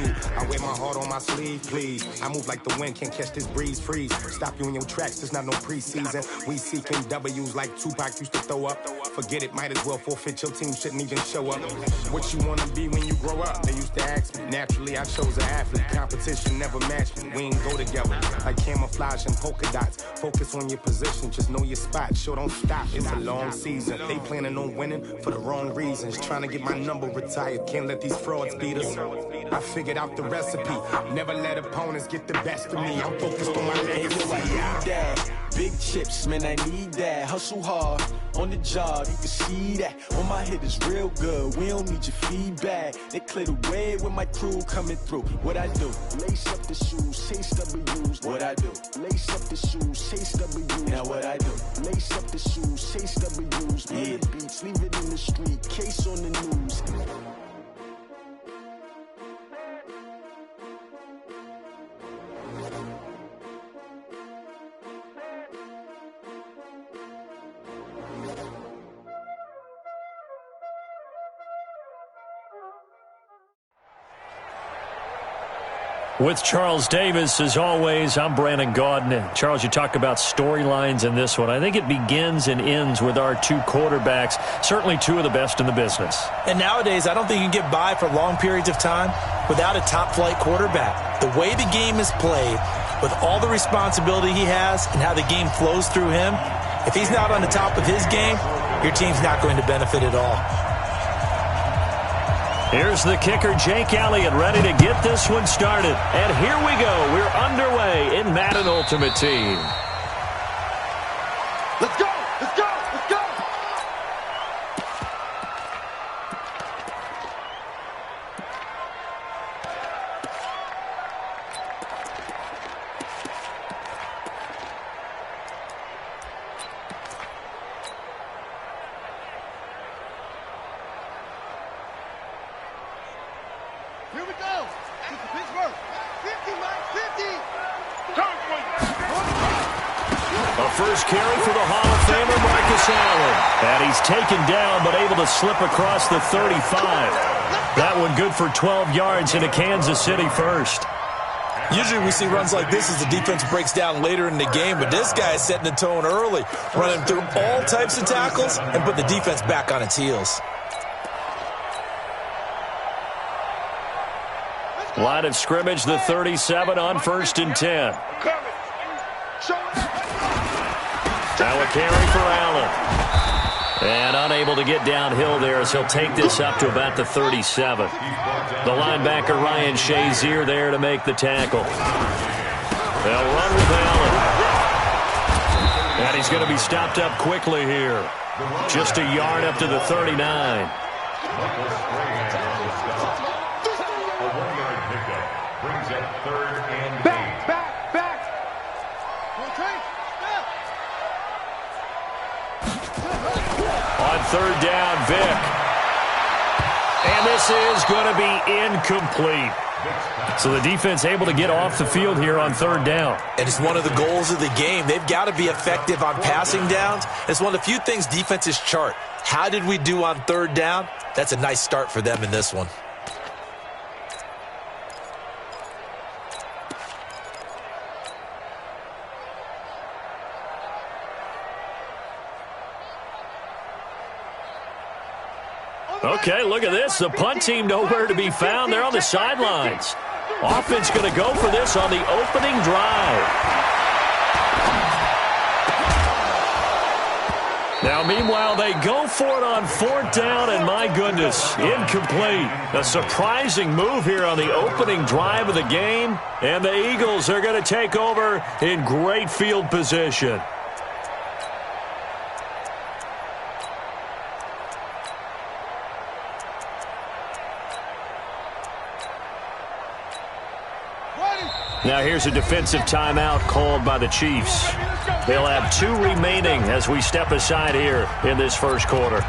attitude. I wear my heart on my sleeve, please. I move like the wind, can't catch this breeze, freeze. Stop you in your tracks, there's not no preseason. We seeking W's like Tupac used to throw up. Forget it, might as well forfeit, your team shouldn't even show up. What you wanna be when you grow up? They used to ask me. Naturally, I chose an athlete. Competition never matched me. We ain't go together like camouflage and polka dots. Focus on your position, just know your spot. Sure, don't stop, it's a long season. They planning on winning for the wrong reasons. Trying to get my number retired, can't let these frauds beat us. I figured out the recipe. Never let opponents get the best of me. I'm focused on my legacy. Big chips, man, I need that. Hustle hard on the job, you can see that. On my head is real good, we don't need your feedback. They clear the way with my crew coming through. What I do? Lace up the shoes, chase W's. What I do? Lace up the shoes, chase W's. Now what I do? Lace up the shoes, chase W's. Yeah. Beats, leave it in the street, case on the news. With Charles Davis, as always, I'm Brandon Gaudin. Charles, you talk about storylines in this one. I think it begins and ends with our two quarterbacks, certainly two of the best in the business. And nowadays, I don't think you can get by for long periods of time without a top-flight quarterback. The way the game is played, with all the responsibility he has and how the game flows through him, if he's not on the top of his game, your team's not going to benefit at all. Here's the kicker, Jake Elliott, ready to get this one started. And here we go. We're underway in Madden Ultimate Team. Let's go! Let's go! Let's go! Here we go. This is Pittsburgh. 50, Mike, 50. A first carry for the Hall of Famer, Marcus Allen. And he's taken down, but able to slip across the 35. That one good for 12 yards into Kansas City first. Usually we see runs like this as the defense breaks down later in the game, but this guy is setting the tone early, running through all types of tackles and put the defense back on its heels. Line of scrimmage, the 37 on 1st and 10. Now a carry for Allen. And unable to get downhill there as he'll take this up to about the 37. The linebacker Ryan Shazier there to make the tackle. They'll run with Allen. And he's going to be stopped up quickly here. Just a yard up to the 39. On 3rd down, Vick. And this is going to be incomplete. So the defense able to get off the field here on 3rd down. And it's one of the goals of the game. They've got to be effective on passing downs. It's one of the few things defenses chart. How did we do on 3rd down? That's a nice start for them in this one. Okay, look at this. The punt team nowhere to be found. They're on the sidelines. Offense going to go for this on the opening drive. Now, meanwhile, they go for it on 4th down, and my goodness, incomplete. A surprising move here on the opening drive of the game, and the Eagles are going to take over in great field position. Now here's a defensive timeout called by the Chiefs. They'll have 2 remaining as we step aside here in this first quarter.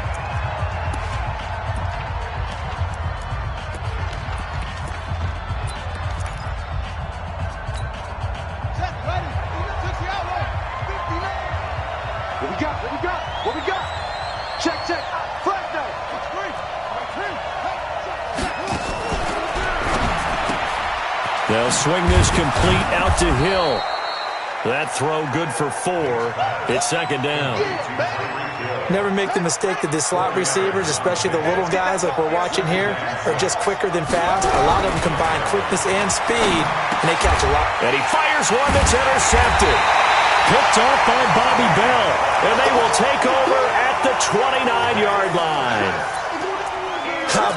What we got? Check. Flag down. They'll swing this complete out to Hill. That throw good for 4. It's second down. Never make the mistake that the slot receivers, especially the little guys like we're watching here, are just quicker than fast. A lot of them combine quickness and speed, and they catch a lot. And he fires one that's intercepted. Picked off by Bobby Bell. And they will take over at the 29-yard line.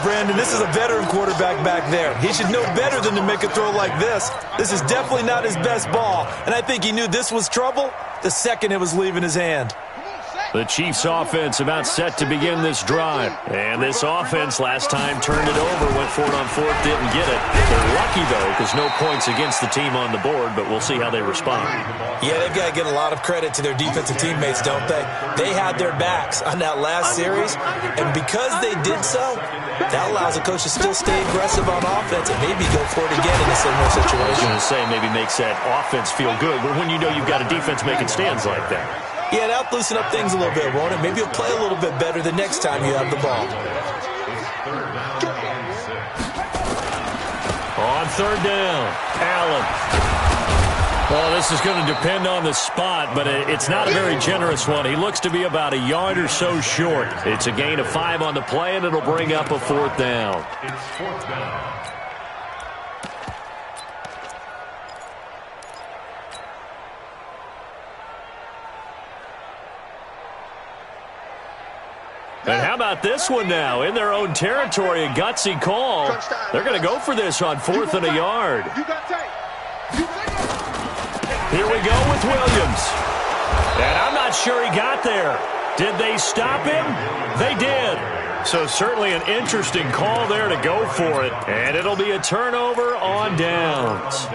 Brandon, this is a veteran quarterback back there. He should know better than to make a throw like this. This is definitely not his best ball, and I think he knew this was trouble the second it was leaving his hand. The Chiefs offense about set to begin this drive. And this offense last time turned it over, went for it on 4th, didn't get it. They're lucky, though, because no points against the team on the board, but we'll see how they respond. Yeah, they've got to get a lot of credit to their defensive teammates, don't they? They had their backs on that last series, and because they did so, that allows the coach to still stay aggressive on offense and maybe go for it again in a similar situation. I was going to say maybe makes that offense feel good, but when you know you've got a defense making stands like that. Yeah, that'll loosen up things a little bit, won't it? Maybe you'll play a little bit better the next time you have the ball. On 3rd down, Allen. Well, this is going to depend on the spot, but it's not a very generous one. He looks to be about a yard or so short. It's a gain of 5 on the play, and it'll bring up a 4th down. It's 4th down. And how about this one now? In their own territory, a gutsy call. They're going to go for this on 4th and a yard. Here we go with Williams. And I'm not sure he got there. Did they stop him? They did. So certainly an interesting call there to go for it. And it'll be a turnover on downs.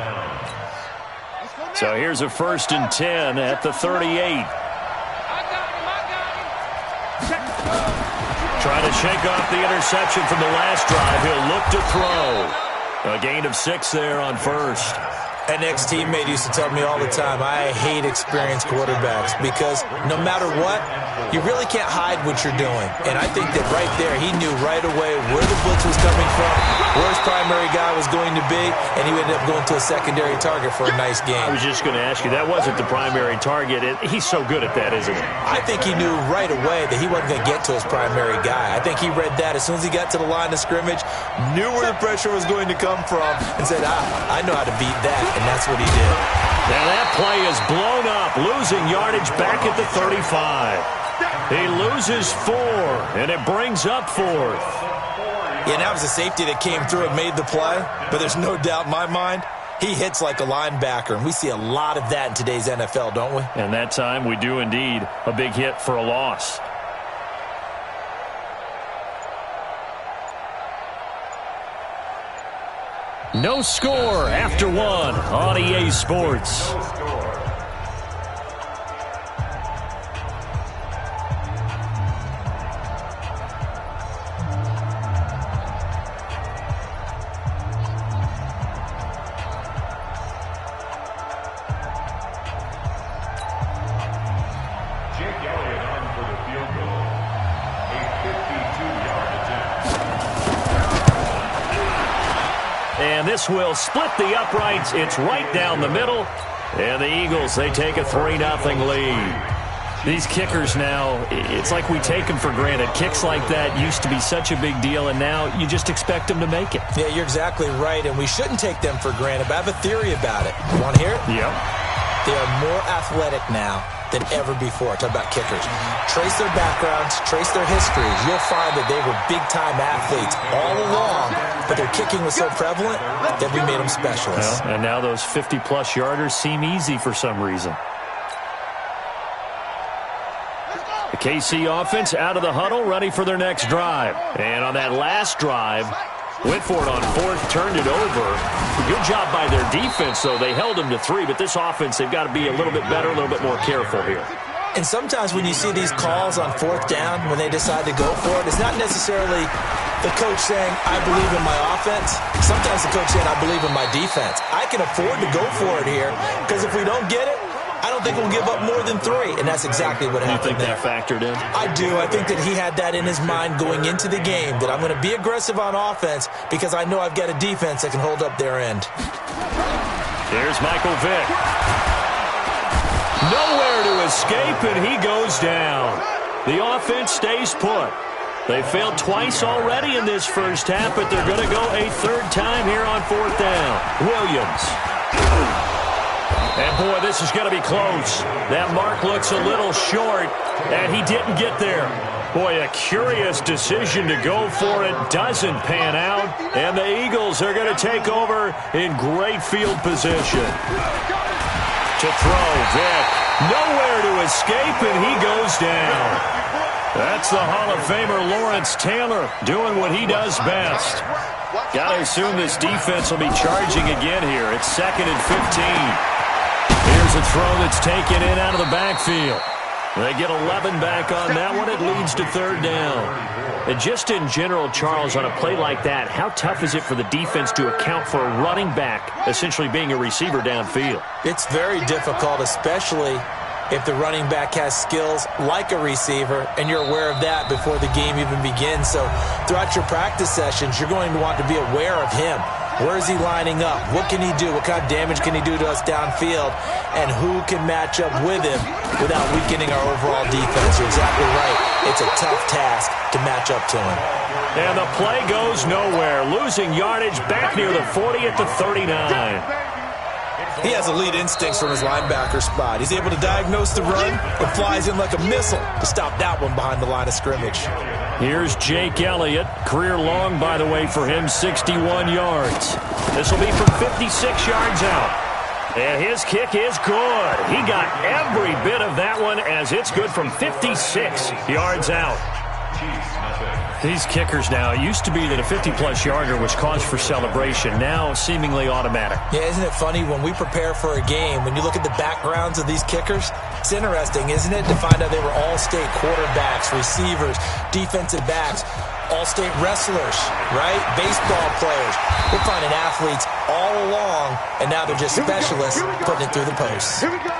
So here's a 1st and 10 at the 38. Trying to shake off the interception from the last drive. He'll look to throw. A gain of 6 there on 1st. An ex-teammate used to tell me all the time, I hate experienced quarterbacks because no matter what, you really can't hide what you're doing. And I think that right there, he knew right away where the blitz was coming from, where his primary guy was going to be, and he ended up going to a secondary target for a nice game. I was just going to ask you, that wasn't the primary target. He's so good at that, isn't he? I think he knew right away that he wasn't going to get to his primary guy. I think he read that as soon as he got to the line of scrimmage, knew where the pressure was going to come from, and said, I know how to beat that. And that's what he did. Now that play is blown up, losing yardage back at the 35. He loses 4, and it brings up 4th. Yeah, and that was a safety that came through and made the play, but there's no doubt in my mind, he hits like a linebacker, and we see a lot of that in today's NFL, don't we? And that time we do indeed. A big hit for a loss. No score after 1 on EA Sports. And this will split the uprights. It's right down the middle. And the Eagles, they take a 3-0 lead. These kickers now, it's like we take them for granted. Kicks like that used to be such a big deal, and now you just expect them to make it. Yeah, you're exactly right, and we shouldn't take them for granted. But I have a theory about it. You want to hear it? Yep. They are more athletic now than ever before. Talk about kickers. Trace their backgrounds, trace their histories. You'll find that they were big-time athletes all along, but their kicking was so prevalent that we made them specialists. Well, and now those 50-plus yarders seem easy for some reason. The KC offense out of the huddle, ready for their next drive. And on that last drive, went for it on 4th, turned it over. Good job by their defense, though. They held them to 3, but this offense, they've got to be a little bit better, a little bit more careful here. And sometimes when you see these calls on 4th down, when they decide to go for it, it's not necessarily the coach saying, I believe in my offense. Sometimes the coach saying, I believe in my defense. I can afford to go for it here, because if we don't get it, I don't think we'll give up more than 3, and that's exactly what happened there. You think that factored in? I do. I think that he had that in his mind going into the game, that I'm going to be aggressive on offense because I know I've got a defense that can hold up their end. Here's Michael Vick. Nowhere to escape, and he goes down. The offense stays put. They failed twice already in this first half, but they're going to go a third time here on fourth down. Williams. And, boy, this is going to be close. That mark looks a little short, and he didn't get there. Boy, a curious decision to go for it. Doesn't pan out, and the Eagles are going to take over in great field position. To throw, Vick. Nowhere to escape, and he goes down. That's the Hall of Famer Lawrence Taylor doing what he does best. Got to assume this defense will be charging again here. It's 2nd and 15. Here's a throw that's taken in out of the backfield. They get 11 back on that one. It leads to third down. And just in general, Charles, on a play like that, how tough is it for the defense to account for a running back essentially being a receiver downfield? It's very difficult, especially if the running back has skills like a receiver, and you're aware of that before the game even begins. So throughout your practice sessions, you're going to want to be aware of him. Where is he lining up? What can he do? What kind of damage can he do to us downfield? And who can match up with him without weakening our overall defense? You're exactly right. It's a tough task to match up to him. And the play goes nowhere. Losing yardage back near the 40 at the 39. He has elite instincts from his linebacker spot. He's able to diagnose the run and flies in like a missile to stop that one behind the line of scrimmage. Here's Jake Elliott. Career long, by the way, for him, 61 yards. This will be from 56 yards out. And his kick is good. He got every bit of that one as it's good from 56 yards out. These kickers now, it used to be that a 50-plus yarder was cause for celebration. Now, seemingly automatic. Yeah, isn't it funny when we prepare for a game, when you look at the backgrounds of these kickers, it's interesting, isn't it, to find out they were all-state quarterbacks, receivers, defensive backs, all-state wrestlers, right? Baseball players. We're finding athletes all along, and now they're just specialists putting it through the posts. Here we go.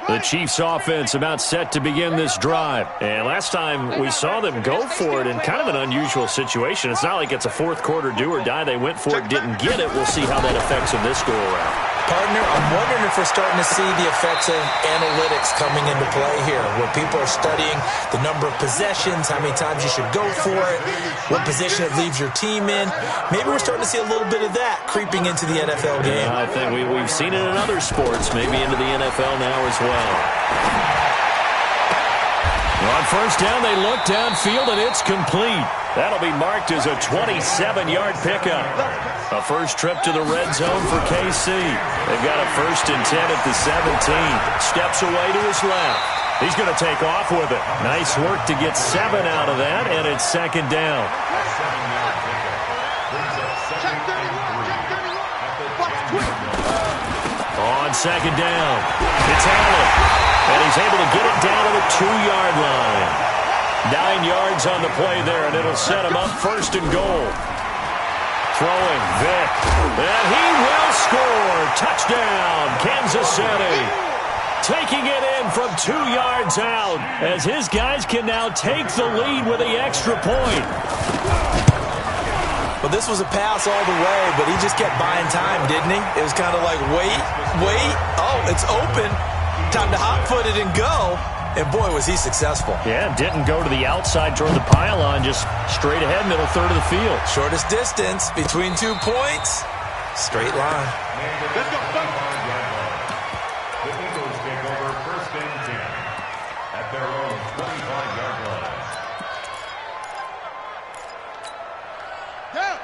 The Chiefs offense about set to begin this drive. And last time we saw them go for it in kind of an unusual situation. It's not like it's a fourth quarter do or die. They went for it, didn't get it. We'll see how that affects them this go around. Partner, I'm wondering if we're starting to see the effects of analytics coming into play here, where people are studying the number of possessions, how many times you should go for it, what position it leaves your team in. Maybe we're starting to see a little bit of that creeping into the NFL game. I think we've seen it in other sports, maybe into the NFL now as well. On first down, they look downfield, and it's complete. That'll be marked as a 27-yard pickup. A first trip to the red zone for KC. They've got a 1st and 10 at the 17. Steps away to his left. He's going to take off with it. Nice work to get 7 out of that, and it's 2nd down. On 2nd down, it's Allen. And he's able to get it down to the 2-yard line. 9 yards on the play there, and it'll set him up 1st and goal. Throwing Vick. And he will score. Touchdown, Kansas City. Taking it in from 2 yards out as his guys can now take the lead with the extra point. Well, this was a pass all the way, but he just kept buying time, didn't he? It was kind of like, wait. Oh, it's open. Time to hot-foot it and go. And, boy, was he successful. Yeah, didn't go to the outside toward the pylon, just straight ahead, middle third of the field. Shortest distance between 2 points. Straight line. Let's go. The Eagles take over 1st and 10 at their own 25-yard line.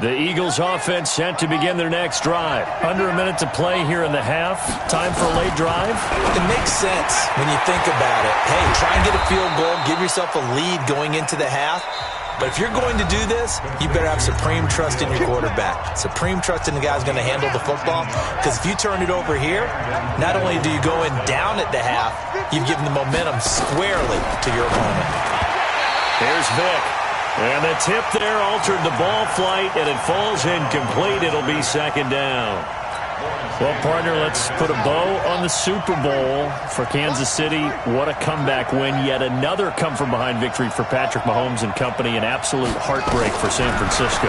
The Eagles offense set to begin their next drive. Under a minute to play here in the half. Time for a late drive. It makes sense when you think about it. Hey, try and get a field goal. Give yourself a lead going into the half. But if you're going to do this, you better have supreme trust in your quarterback. Supreme trust in the guy who's going to handle the football. Because if you turn it over here, not only do you go in down at the half, you've given the momentum squarely to your opponent. Here's Vick. And the tip there altered the ball flight, and it falls incomplete. It'll be second down. Well, partner, let's put a bow on the Super Bowl for Kansas City. What a comeback win. Yet another come-from-behind victory for Patrick Mahomes and company. An absolute heartbreak for San Francisco.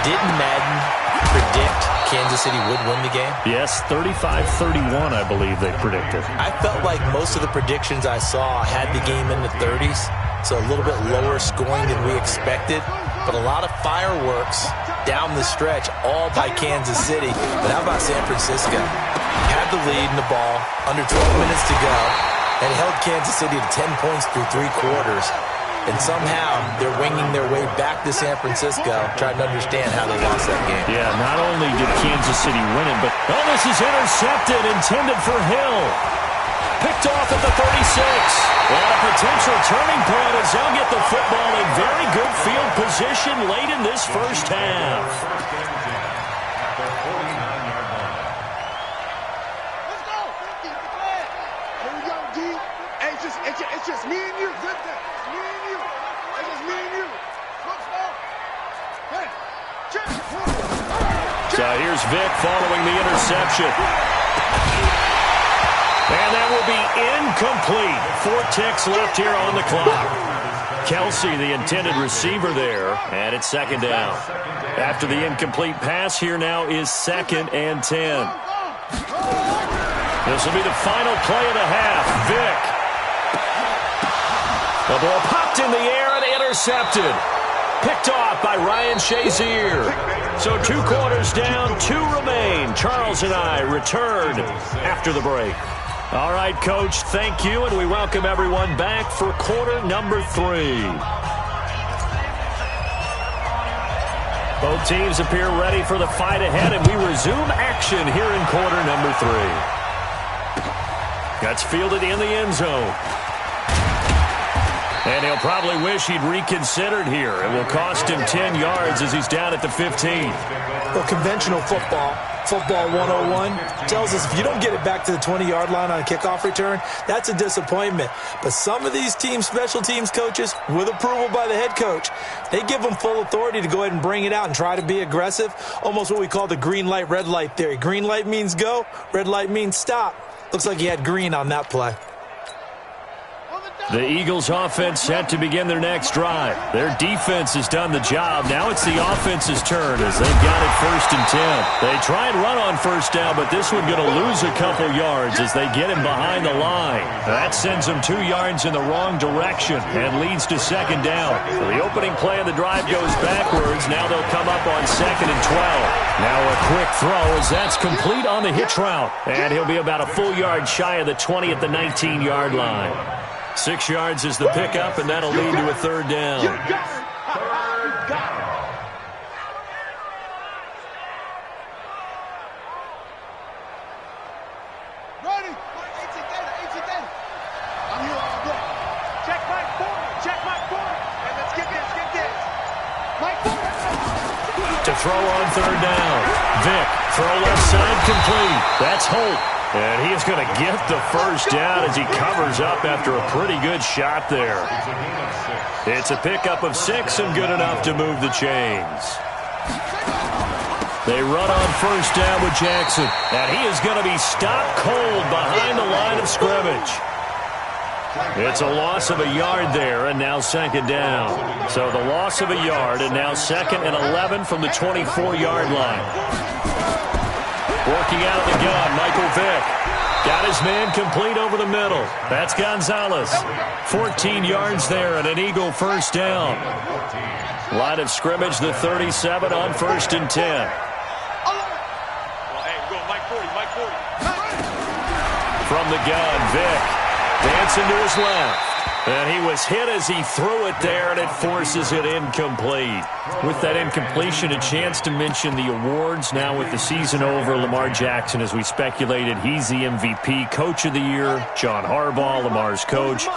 Didn't Madden predict Kansas City would win the game? Yes, 35-31, I believe they predicted. I felt like most of the predictions I saw had the game in the 30s, so a little bit lower scoring than we expected. But a lot of fireworks down the stretch, all by Kansas City. But how about San Francisco? Had the lead in the ball, under 12 minutes to go, and held Kansas City to 10 points through 3 quarters. And somehow they're winging their way back to San Francisco, trying to understand how they lost that game. Yeah, not only did Kansas City win it, but this is intercepted, intended for Hill. Picked off at the 36. And a potential turning point as they'll get the football in very good field position late in this first half. Let's go. Here we go, D. Hey, it's just me and you. Good day. Me and you. It's just me and you. Look, small. Hey, check. So here's Vic following the interception. And that will be incomplete. 4 ticks left here on the clock. Kelsey, the intended receiver there, and it's second down. After the incomplete pass, here now is 2nd and 10. This will be the final play of the half. Vic. The ball popped in the air and intercepted. Picked off by Ryan Shazier. So 2 quarters down, 2 remain. Charles and I return after the break. All right, Coach, thank you, and we welcome everyone back for quarter number 3. Both teams appear ready for the fight ahead, and we resume action here in quarter number 3. That's fielded in the end zone. And he'll probably wish he'd reconsidered here. It will cost him 10 yards as he's down at the 15. Well, conventional football 101, tells us if you don't get it back to the 20-yard line on a kickoff return, that's a disappointment. But some of these special teams coaches, with approval by the head coach, they give them full authority to go ahead and bring it out and try to be aggressive, almost what we call the green light, red light theory. Green light means go, red light means stop. Looks like he had green on that play. The Eagles offense set to begin their next drive. Their defense has done the job. Now it's the offense's turn as they've got it 1st and 10. They try and run on 1st down, but this one going to lose a couple yards as they get him behind the line. That sends them 2 yards in the wrong direction and leads to 2nd down. So the opening play of the drive goes backwards. Now they'll come up on 2nd and 12. Now a quick throw as that's complete on the hitch route. And he'll be about a full yard shy of the 20 at the 19-yard line. 6 yards is the pickup, and that'll lead to a 3rd down. Ready? 18 data. I'm here all day. Check Mike 40. And let's get this. Mike 40. To throw on 3rd down. Vic, throw left side complete. That's Holt. And he is going to get the 1st down as he covers up after a pretty good shot there. It's a pickup of 6 and good enough to move the chains. They run on 1st down with Jackson. And he is going to be stopped cold behind the line of scrimmage. It's a loss of a yard there, and now 2nd down. So the loss of a yard, and now 2nd and 11 from the 24-yard line. Working out of the gun, Michael Vick. Got his man complete over the middle. That's Gonzalez. 14 yards there and an Eagle 1st down. Line of scrimmage, the 37 on 1st and 10. From the gun, Vick dancing to his left. And he was hit as he threw it there, and it forces it incomplete. With that incompletion, a chance to mention the awards. Now with the season over, Lamar Jackson, as we speculated, he's the MVP, Coach of the Year. John Harbaugh, Lamar's coach.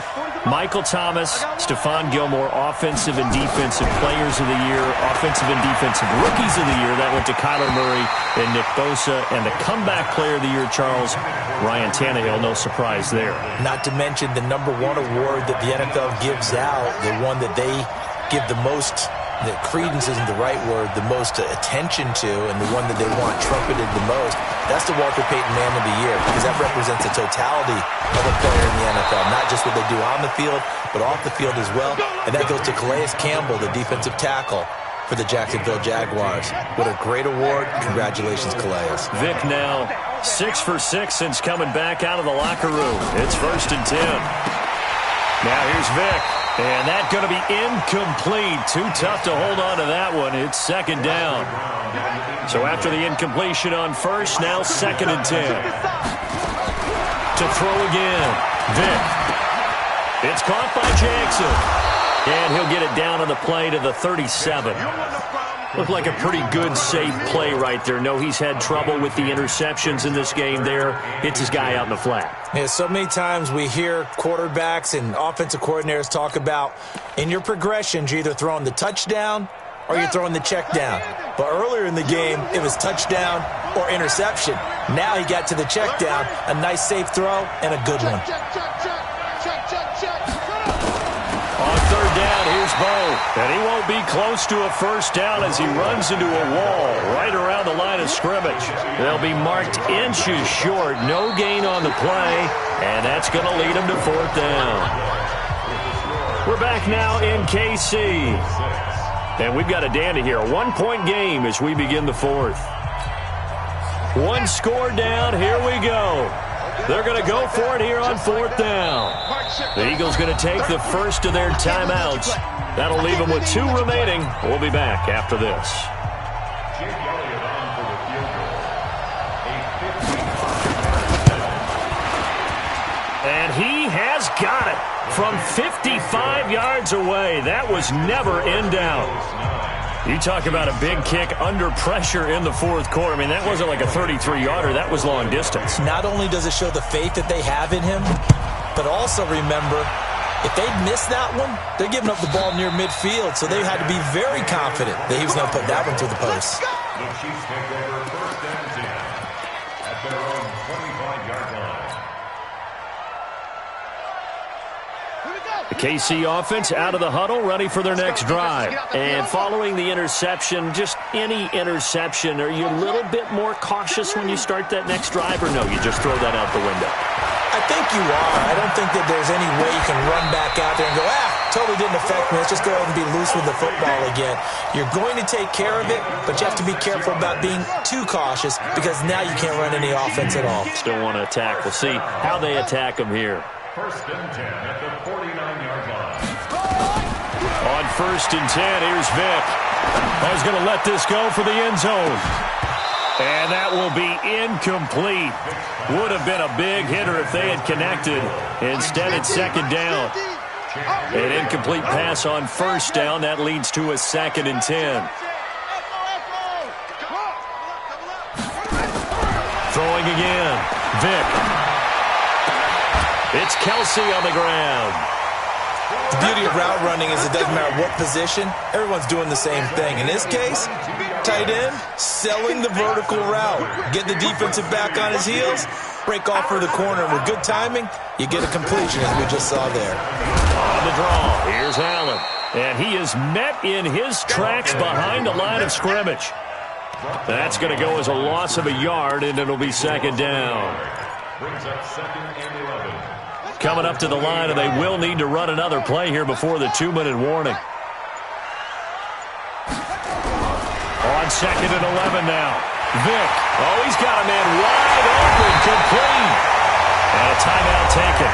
Michael Thomas, Stephon Gilmore, Offensive and Defensive Players of the Year. Offensive and Defensive Rookies of the Year. That went to Kyler Murray and Nick Bosa. And the Comeback Player of the Year, Charles, Ryan Tannehill. No surprise there. Not to mention the #1 award that the NFL gives out, the one that they give the most, the credence isn't the right word, the most attention to, and the one that they want trumpeted the most, that's the Walter Payton Man of the Year, because that represents the totality of a player in the NFL, not just what they do on the field, but off the field as well. And that goes to Calais Campbell, the defensive tackle for the Jacksonville Jaguars. What a great award. Congratulations, Calais. Vic now 6 for 6 since coming back out of the locker room. It's 1st and 10. Now here's Vic. And that's going to be incomplete. Too tough to hold on to that one. It's 2nd down. So after the incompletion on 1st, now 2nd and 10. To throw again. Vic. It's caught by Jackson. And he'll get it down on the play to the 37. Looked like a pretty good, safe play right there. No, he's had trouble with the interceptions in this game there. Hits his guy out in the flat. Yeah, so many times we hear quarterbacks and offensive coordinators talk about in your progressions, you're either throwing the touchdown or you're throwing the check down. But earlier in the game, it was touchdown or interception. Now he got to the check down, a nice safe throw, and a good one. On 3rd down, here's Bo. And he won't be close to a 1st down as he runs into a wall right around the line of scrimmage. They'll be marked inches short. No gain on the play. And that's going to lead him to 4th down. We're back now in KC. And we've got a dandy here. A 1-point game as we begin the 4th. 1 score down. Here we go. They're going to go for it here on 4th down. The Eagles going to take the first of their timeouts. That'll leave them with 2 remaining. We'll be back after this. And he has got it from 55 yards away. That was never in doubt. You talk about a big kick under pressure in the 4th quarter. I mean, that wasn't like a 33-yarder. That was long distance. Not only does it show the faith that they have in him, but also remember, if they'd missed that one, they're giving up the ball near midfield, so they had to be very confident that he was going to put that one through the post. The Chiefs take over 1st and 10 at their own 25-yard line. The KC offense out of the huddle, ready for their next drive. And following the interception, just any interception, are you a little bit more cautious when you start that next drive, or no, you just throw that out the window? I think you are. I don't think that there's any way you can run back out there and go, totally didn't affect me. Let's just go ahead and be loose with the football again. You're going to take care of it, but you have to be careful about being too cautious because now you can't run any offense at all. Still want to attack. We'll see how they attack them here. 1st and 10 at the 49-yard line. On 1st and 10, here's Vic. He's going to let this go for the end zone. And that will be incomplete. Would have been a big hitter if they had connected. Instead, it's 2nd down. An incomplete pass on 1st down. That leads to a 2nd and 10. Throwing again. Vic. It's Kelsey on the ground. The beauty of route running is it doesn't matter what position. Everyone's doing the same thing. In this case, tight end, selling the vertical route. Get the defensive back on his heels, break off for the corner. And with good timing, you get a completion, as we just saw there. On the draw, here's Allen. And he is met in his tracks behind the line of scrimmage. That's going to go as a loss of a yard, and it'll be 2nd down. Brings up 2nd and 11. Coming up to the line, and they will need to run another play here before the 2-minute warning. On 2nd and 11 now. Vic. Oh, he's got a man wide open, complete. And a timeout taken.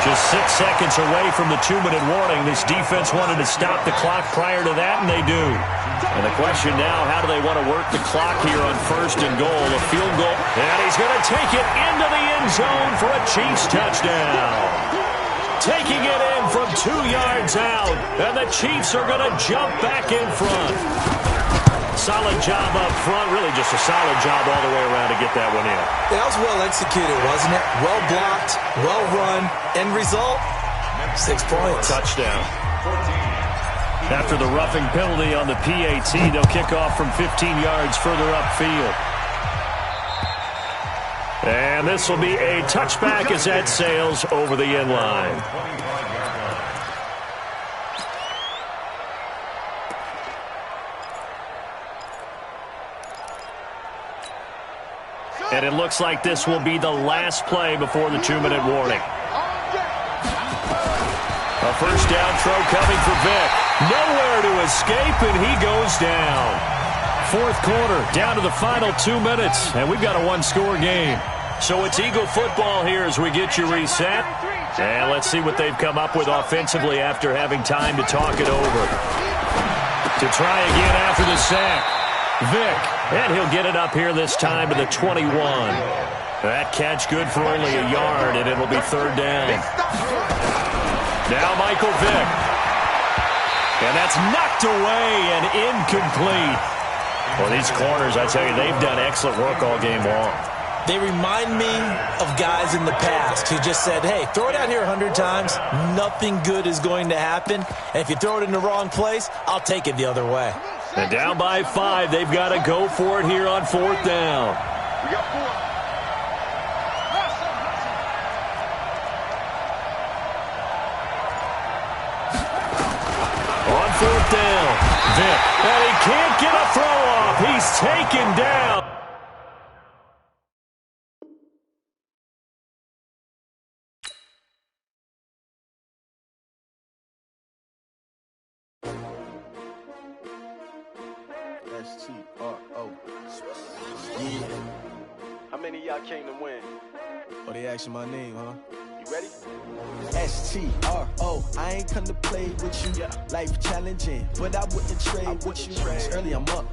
Just 6 seconds away from the 2-minute warning. This defense wanted to stop the clock prior to that, and they do. And the question now, how do they want to work the clock here on 1st and goal? A field goal. And he's going to take it into the end zone for a Chiefs touchdown. Taking it in from 2 yards out. And the Chiefs are going to jump back in front. Solid job up front. Really just a solid job all the way around to get that one in. That was well executed, wasn't it? Well blocked, well run. End result, 6 points. Touchdown. After the roughing penalty on the PAT, they'll kick off from 15 yards further upfield. And this will be a touchback as that sails over the end line. And it looks like this will be the last play before the 2-minute warning. A first down throw coming for Vick. Nowhere to escape, and he goes down. Fourth quarter, down to the final 2 minutes, and we've got a one-score game. So it's Eagle football here as we get you reset. And let's see what they've come up with offensively after having time to talk it over. To try again after the sack. Vick, and he'll get it up here this time to the 21. That catch good for only a yard, and it'll be third down. Now Michael Vick. And that's knocked away and incomplete. Well, these corners, I tell you, they've done excellent work all game long. They remind me of guys in the past who just said, hey, throw it out here 100 times. Nothing good is going to happen. And if you throw it in the wrong place, I'll take it the other way. And down by 5, they've got to go for it here on fourth down. We got 4. On fourth down, Vick. And he can't get a throw off. He's taken down. S-T-R-O. Yeah. How many of y'all came to win? Oh, they asking my name, huh? You ready? S-T-R-O. I ain't come to play with you. Life challenging, but I wouldn't trade with you. It's early, I'm up.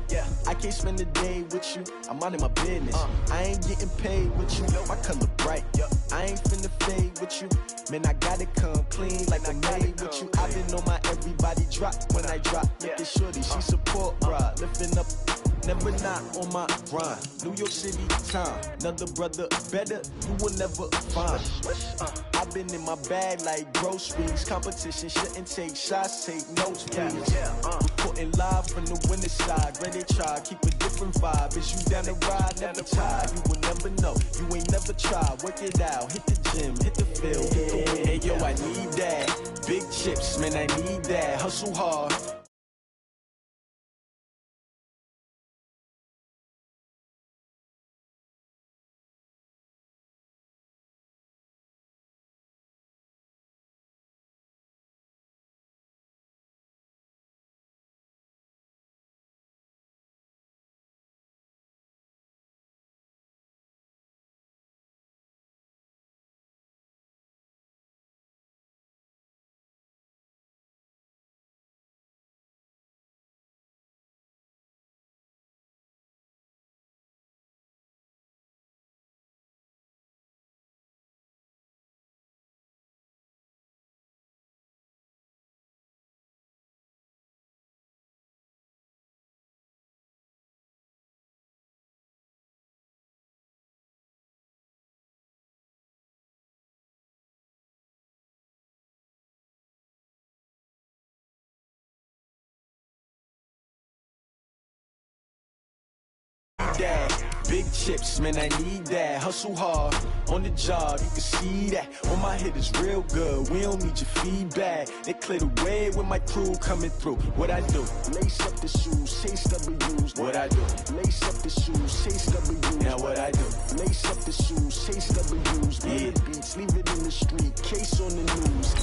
I can't spend the day with you. I'm minding my business. I ain't getting paid with you. My color bright. I ain't finna fade with you. Man, I gotta come clean like I made with you. I've been on my everybody drop when I drop. Look at shorty, she support, bruh. Lifting up, never not on my grind. New York City time, another brother better, you will never find. I've been in my bag like groceries. Competition shouldn't take shots, take notes, please. Reporting live from the winning side. Ready to try, keep a different vibe. Is you down the ride, never tired. You will never know, you ain't never tried. Work it out, hit the gym, hit the field, hit the win. Hey yo, I need that. Big chips, man, I need that. Hustle hard. That. Big chips, man, I need that. Hustle hard on the job, you can see that. On my head is real good, we don't need your feedback. They clear the way with my crew coming through. What I do? Lace up the shoes, chase W's. What I do? Lace up the shoes, chase W's. Now what I do? Lace up the shoes, chase W's. Yeah. Beats, leave it in the street, case on the news.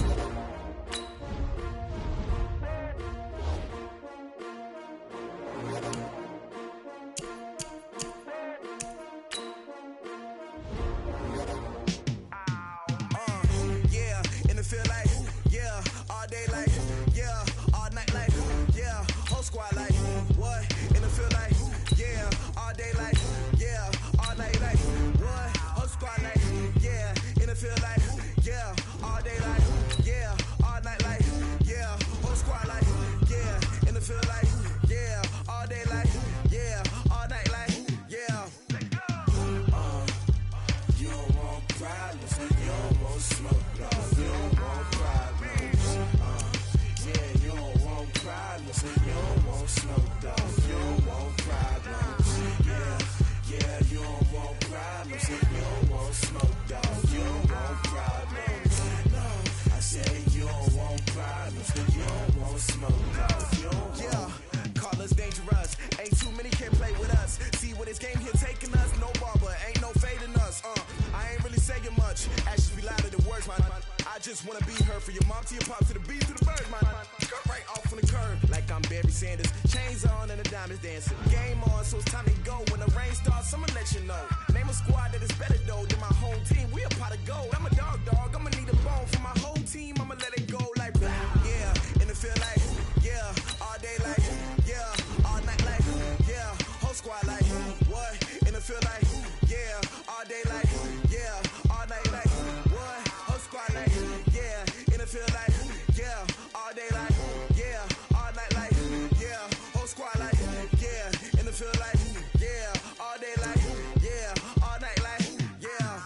just wanna be heard. For your mom to your pop to the beat to the bird, my cut right off on the curb. Like I'm Barry Sanders, chains on and the diamonds dancing. Game on, so it's time to go. When the rain starts, I'ma let you know. Name a squad that is better though than my home team. We a pot of gold. I'm a dog, I'ma need a bone for my whole team. I'ma let it go like, yeah. And it feel like, yeah. All day like, yeah. All night like, yeah. Whole squad like, what? And it feel like, yeah. All day like, yeah. All night like, what? Whole squad like, yeah. And it feel like, yeah. All day like, yeah. All night like, yeah. Whole squad like, yeah. And it feel like, yeah. All day like, yeah. All night like, yeah.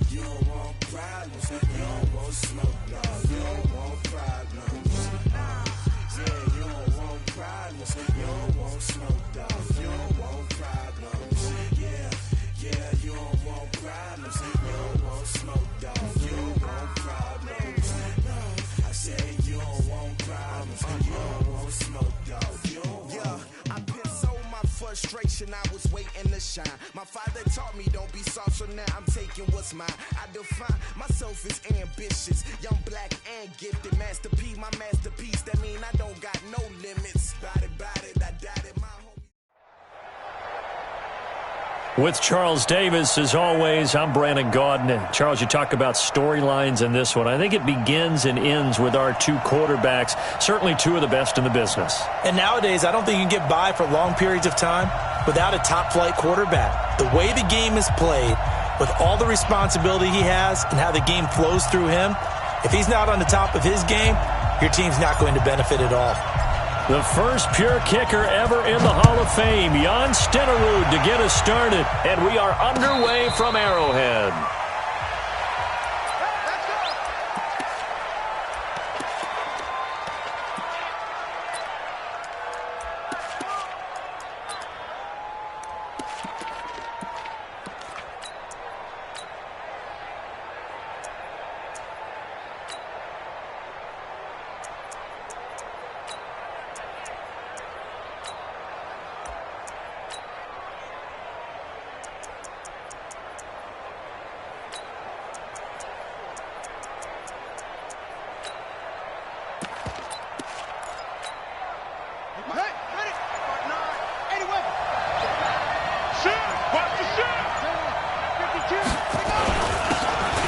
You don't want problems. You don't want smoke, no. You don't want problems. Yeah, you don't want problems. You don't want smoke, dog. You don't want problems. Yeah, you don't want problems. You don't want smoke, dog. You don't want problems. No, I said you don't want problems. You don't want smoke, dog. You don't want. Yeah, I've been so my frustration. I was waiting to shine. My father taught me don't be soft, so now I'm taking what's mine. I define myself as ambitious, young, black, and gifted. Master P, my masterpiece. That mean I don't got no limits. Bout it, I doubt it. My homie. With Charles Davis, as always, I'm Brandon Gaudin. And Charles, you talk about storylines in this one. I think it begins and ends with our two quarterbacks, certainly two of the best in the business. And nowadays, I don't think you can get by for long periods of time without a top-flight quarterback. The way the game is played, with all the responsibility he has and how the game flows through him, if he's not on the top of his game, your team's not going to benefit at all. The first pure kicker ever in the Hall of Fame, Jan Stenerud, to get us started. And we are underway from Arrowhead.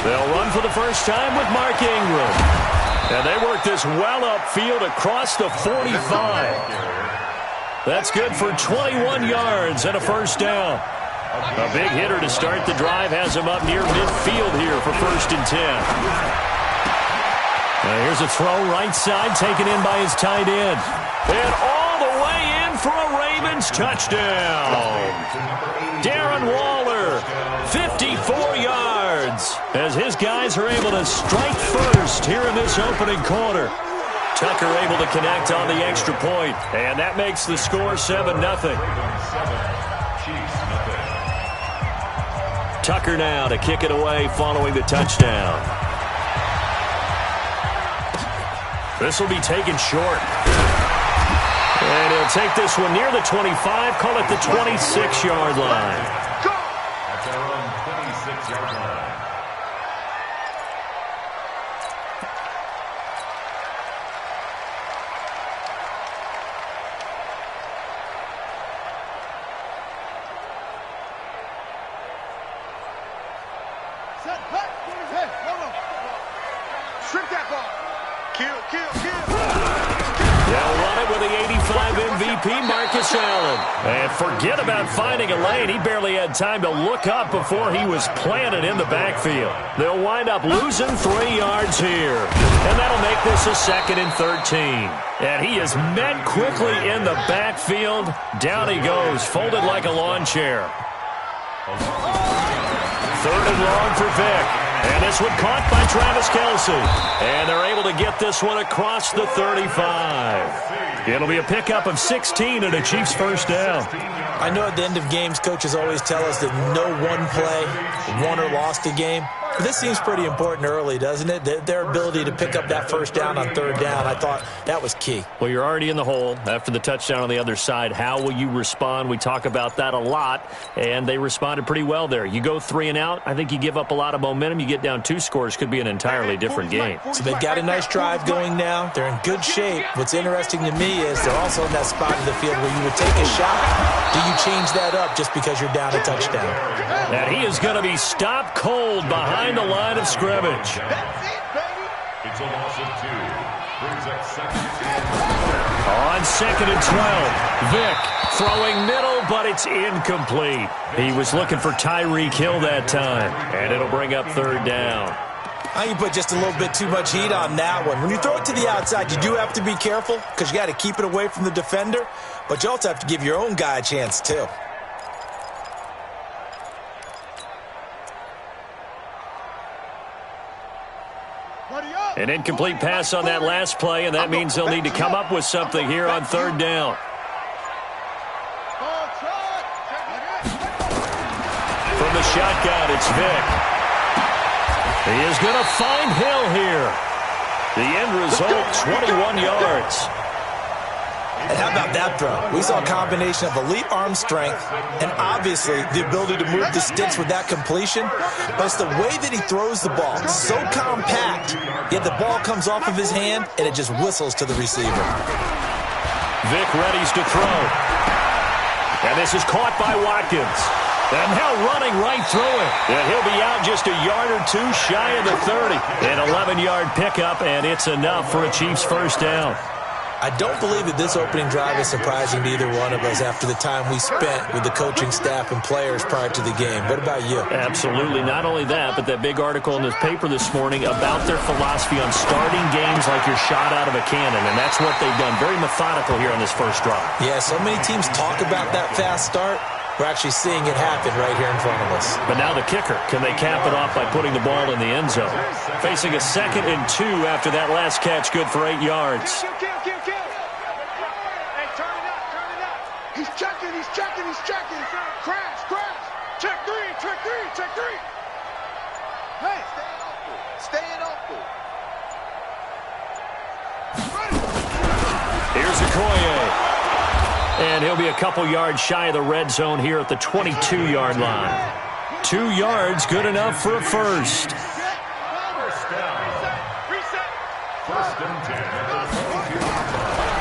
They'll run for the first time with Mark Ingram. And they work this well upfield across the 45. That's good for 21 yards and a first down. A big hitter to start the drive has him up near midfield here for 1st and 10. Now here's a throw right side taken in by his tight end. And all the way in for a Ravens touchdown. Darren Waller, 54 yards, as his guys are able to strike first here in this opening quarter. Tucker able to connect on the extra point, and that makes the score 7-0. Tucker now to kick it away following the touchdown. This will be taken short. And he'll take this one near the 25, call it the 26-yard line. At their own 26-yard line. Set, hut, hey, hold on. Strip that ball. Kill. They'll run it with the 85 MVP, Marcus Allen. And forget about finding a lane. He barely had time to look up before he was planted in the backfield. They'll wind up losing 3 yards here. And that'll make this a 2nd and 13. And he is met quickly in the backfield. Down he goes, folded like a lawn chair. 3rd and long for Vic. And this one caught by Travis Kelce. And they're able to get this one across the 35. It'll be a pickup of 16 and a Chiefs first down. I know at the end of games, coaches always tell us that no one play won or lost a game. This seems pretty important early, doesn't it? Their ability to pick up that first down on third down, I thought that was key. Well, you're already in the hole after the touchdown on the other side. How will you respond? We talk about that a lot, and they responded pretty well there. You go 3 and out, I think you give up a lot of momentum. You get down 2 scores, could be an entirely different game. So they've got a nice drive going now. They're in good shape. What's interesting to me is they're also in that spot of the field where you would take a shot. Do you change that up just because you're down a touchdown? And he is going to be stopped cold behind the line of scrimmage. It's a loss of 2. Brings up second. On 2nd and 12, Vick throwing middle, but it's incomplete. He was looking for Tyreek Hill that time, and it'll bring up 3rd down. You put just a little bit too much heat on that one. When you throw it to the outside, you do have to be careful because you got to keep it away from the defender, but you also have to give your own guy a chance too. An incomplete pass on that last play, and that means they'll need to come up with something here on 3rd down. From the shotgun, it's Vick. He is going to find Hill here. The end result, 21 yards. And how about that throw? We saw a combination of elite arm strength and obviously the ability to move the sticks with that completion. But it's the way that he throws the ball. So compact, yet the ball comes off of his hand and it just whistles to the receiver. Vick readies to throw. And this is caught by Watkins. And now running right through it. And he'll be out just a yard or 2 shy of the 30. An 11-yard pickup, and it's enough for a Chiefs first down. I don't believe that this opening drive is surprising to either one of us after the time we spent with the coaching staff and players prior to the game. What about you? Absolutely. Not only that, but that big article in the paper this morning about their philosophy on starting games like you're shot out of a cannon, and that's what they've done. Very methodical here on this first drive. Yeah, so many teams talk about that fast start. We're actually seeing it happen right here in front of us. But now the kicker. Can they cap it off by putting the ball in the end zone? Facing a 2nd and 2 after that last catch, good for 8 yards. He's checking. Crash. Check 3. Hey, staying open. Here's Okoye. And he'll be a couple yards shy of the red zone here at the 22-yard line. 2 yards, good enough for a first.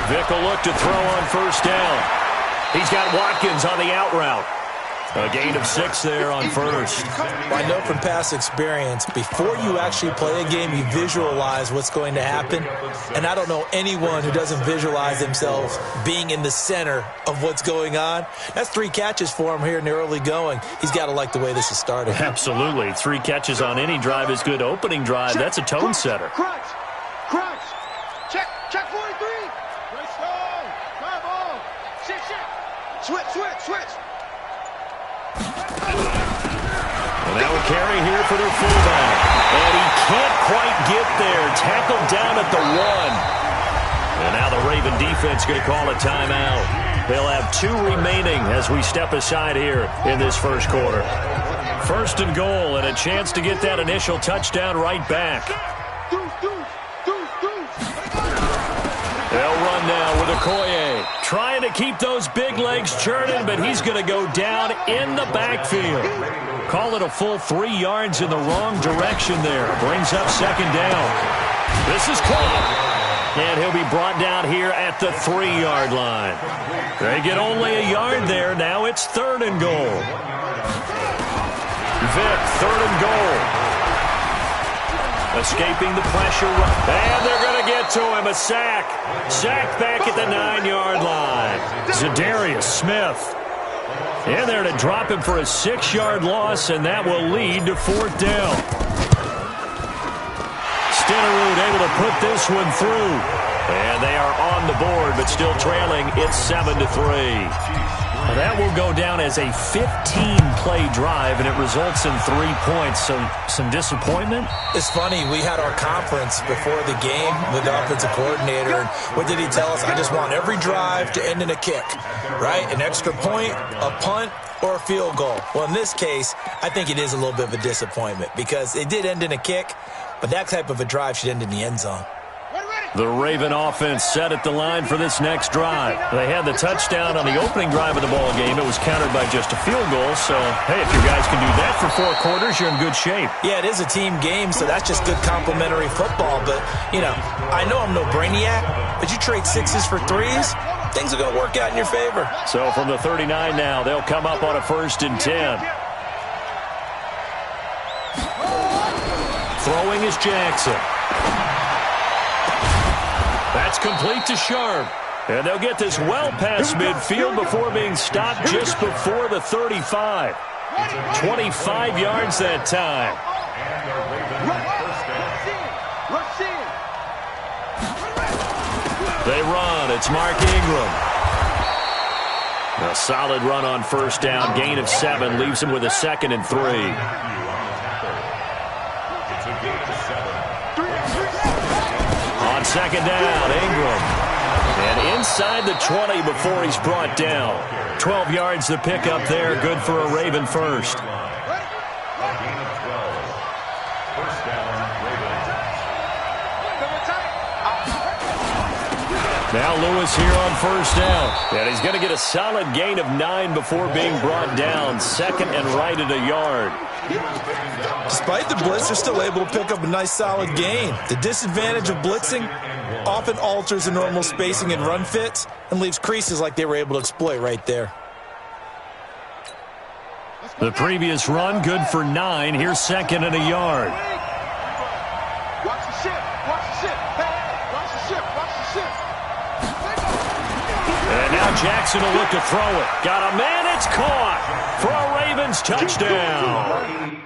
Vick will look to throw on first down. He's got Watkins on the out route. A gain of 6 there on first. Well, I know from past experience, before you actually play a game, you visualize what's going to happen. And I don't know anyone who doesn't visualize themselves being in the center of what's going on. That's 3 catches for him here in the early going. He's got to like the way this is started. Absolutely. 3 catches on any drive is good. Opening drive, that's a tone setter. Crunch. Check 43. Let's go. Come on. Shit. Switch. And that will carry here for their fullback. And he can't quite get there. Tackled down at the 1. And now the Raven defense going to call a timeout. They'll have 2 remaining as we step aside here in this first quarter. 1st and goal and a chance to get that initial touchdown right back. They'll run now with Okoye. Trying to keep those big legs churning, but he's going to go down in the backfield. Call it a full 3 yards in the wrong direction there. Brings up 2nd down. This is caught. And he'll be brought down here at the 3-yard line. They get only a yard there. Now it's 3rd and goal. Vick, 3rd and goal. Escaping the pressure. And they're going to get to him. A sack. Sacked back at the 9-yard line. Zadarius Smith in there to drop him for a 6-yard loss, and that will lead to 4th down. Stenerud able to put this one through. And they are on the board, but still trailing. It's 7-3. That will will go down as a 15-play drive, and it results in 3 points. So some disappointment? It's funny. We had our conference before the game with the offensive coordinator. And what did he tell us? I just want every drive to end in a kick, right? An extra point, a punt, or a field goal. Well, in this case, I think it is a little bit of a disappointment because it did end in a kick, but that type of a drive should end in the end zone. The Raven offense set at the line for this next drive. They had the touchdown on the opening drive of the ball game. It was countered by just a field goal. So, hey, if you guys can do that for 4 quarters, you're in good shape. Yeah, it is a team game, so that's just good complimentary football. But, you know, I know I'm no brainiac, but you trade 6s for 3s, things are going to work out in your favor. So from the 39 now, they'll come up on a 1st and 10. Throwing is Jackson. That's complete to Sharp. And they'll get this well past midfield before being stopped just before the 35. 25 yards that time. They run. It's Mark Ingram. A solid run on 1st down. Gain of 7 leaves him with a 2nd and 3. On 2nd down, Ingram. And inside the 20 before he's brought down. 12 yards to pick up there. Good for a Raven first. Now Lewis here on 1st down. And he's going to get a solid gain of 9 before being brought down. 2nd and right at a yard. Despite the blitz, they're still able to pick up a nice solid gain. The disadvantage of blitzing often alters the normal spacing and run fits and leaves creases like they were able to exploit right there. The previous run good for 9. Here's 2nd and a yard. Watch the ship. Watch the ship. Hey, watch the ship. Watch the ship. And now Jackson will look to throw it. Got a man. It's caught for a Ravens touchdown.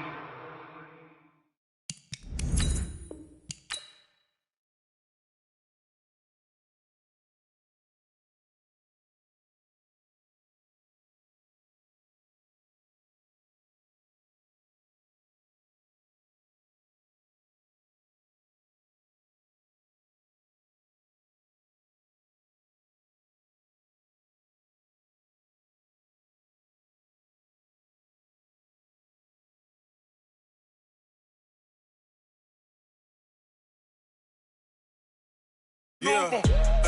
Yeah.